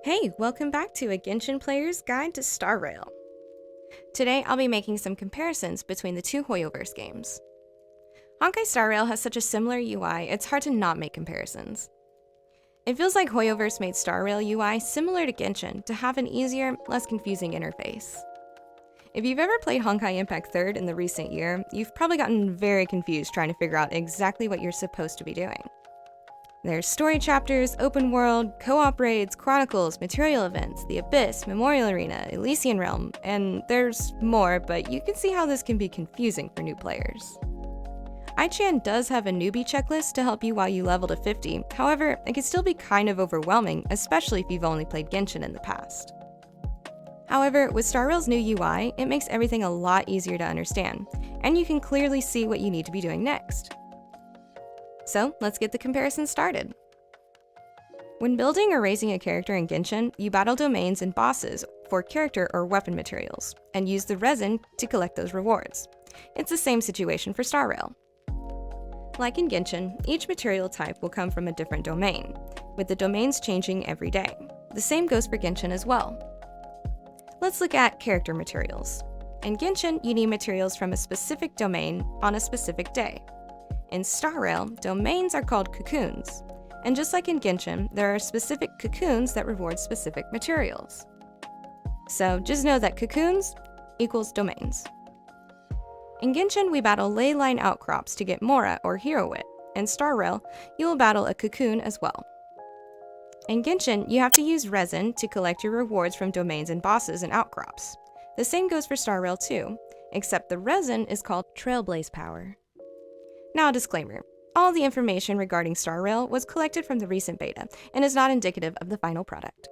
Hey, welcome back to a Genshin player's guide to Star Rail. Today, I'll be making some comparisons between the two Hoyoverse games. Honkai Star Rail has such a similar UI, it's hard to not make comparisons. It feels like Hoyoverse made Star Rail UI similar to Genshin to have an easier, less confusing interface. If you've ever played Honkai Impact 3rd in the recent year, you've probably gotten very confused trying to figure out exactly what you're supposed to be doing. There's story chapters, open world, co-op raids, chronicles, material events, the Abyss, Memorial Arena, Elysian Realm, and there's more, but you can see how this can be confusing for new players. Aichan does have a newbie checklist to help you while you level to 50, however, it can still be kind of overwhelming, especially if you've only played Genshin in the past. However, with Star Rail's new UI, it makes everything a lot easier to understand, and you can clearly see what you need to be doing next. So, let's get the comparison started. When building or raising a character in Genshin, you battle domains and bosses for character or weapon materials, and use the resin to collect those rewards. It's the same situation for Star Rail. Like in Genshin, each material type will come from a different domain, with the domains changing every day. The same goes for Genshin as well. Let's look at character materials. In Genshin, you need materials from a specific domain on a specific day. In Star Rail, domains are called cocoons, and just like in Genshin, there are specific cocoons that reward specific materials. So just know that cocoons equals domains. In Genshin, we battle ley line outcrops to get Mora or Hero Wit. In Star Rail, you will battle a cocoon as well. In Genshin, you have to use resin to collect your rewards from domains and bosses and outcrops. The same goes for Star Rail too, except the resin is called Trailblaze Power. Now a disclaimer, all the information regarding Star Rail was collected from the recent beta and is not indicative of the final product.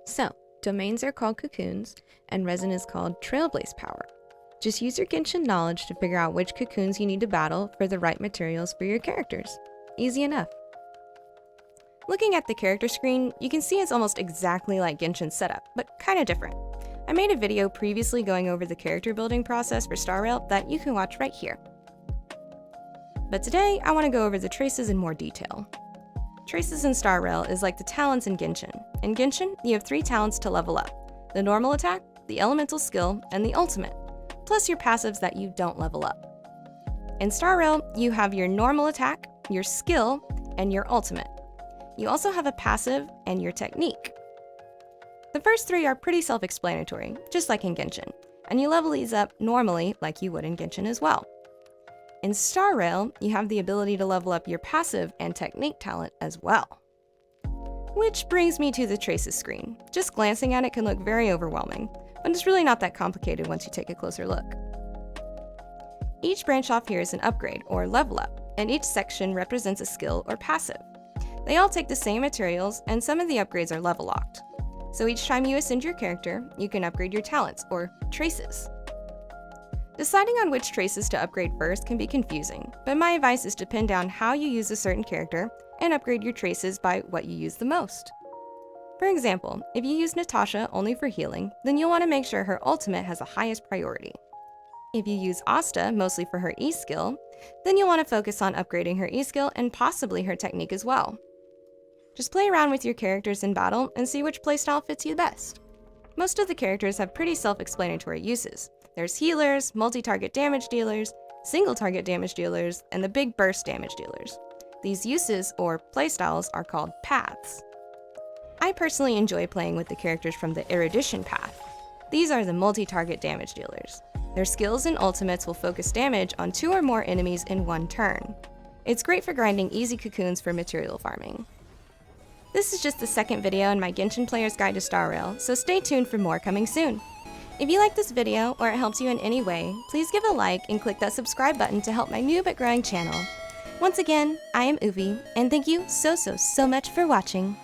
So, domains are called cocoons and resin is called Trailblaze Power. Just use your Genshin knowledge to figure out which cocoons you need to battle for the right materials for your characters. Easy enough. Looking at the character screen, you can see it's almost exactly like Genshin's setup, but kinda different. I made a video previously going over the character building process for Star Rail that you can watch right here. But today, I want to go over the traces in more detail. Traces in Star Rail is like the talents in Genshin. In Genshin, you have 3 talents to level up: the normal attack, the elemental skill, and the ultimate, plus your passives that you don't level up. In Star Rail, you have your normal attack, your skill, and your ultimate. You also have a passive and your technique. The first 3 are pretty self-explanatory, just like in Genshin, and you level these up normally like you would in Genshin as well. In Star Rail, you have the ability to level up your passive and technique talent as well. Which brings me to the traces screen. Just glancing at it can look very overwhelming, but it's really not that complicated once you take a closer look. Each branch off here is an upgrade or level up, and each section represents a skill or passive. They all take the same materials, and some of the upgrades are level locked. So each time you ascend your character, you can upgrade your talents, or traces. Deciding on which traces to upgrade first can be confusing, but my advice is to pin down how you use a certain character and upgrade your traces by what you use the most. For example, if you use Natasha only for healing, then you'll want to make sure her ultimate has the highest priority. If you use Asta mostly for her E-skill, then you'll want to focus on upgrading her E-skill and possibly her technique as well. Just play around with your characters in battle and see which playstyle fits you best. Most of the characters have pretty self-explanatory uses. There's healers, multi-target damage dealers, single-target damage dealers, and the big burst damage dealers. These uses, or playstyles, are called paths. I personally enjoy playing with the characters from the Erudition path. These are the multi-target damage dealers. Their skills and ultimates will focus damage on 2 or more enemies in one turn. It's great for grinding easy cocoons for material farming. This is just the second video in my Genshin Player's Guide to Star Rail, so stay tuned for more coming soon. If you like this video or it helps you in any way, please give a like and click that subscribe button to help my new but growing channel. Once again, I am Oofie, and thank you so much for watching.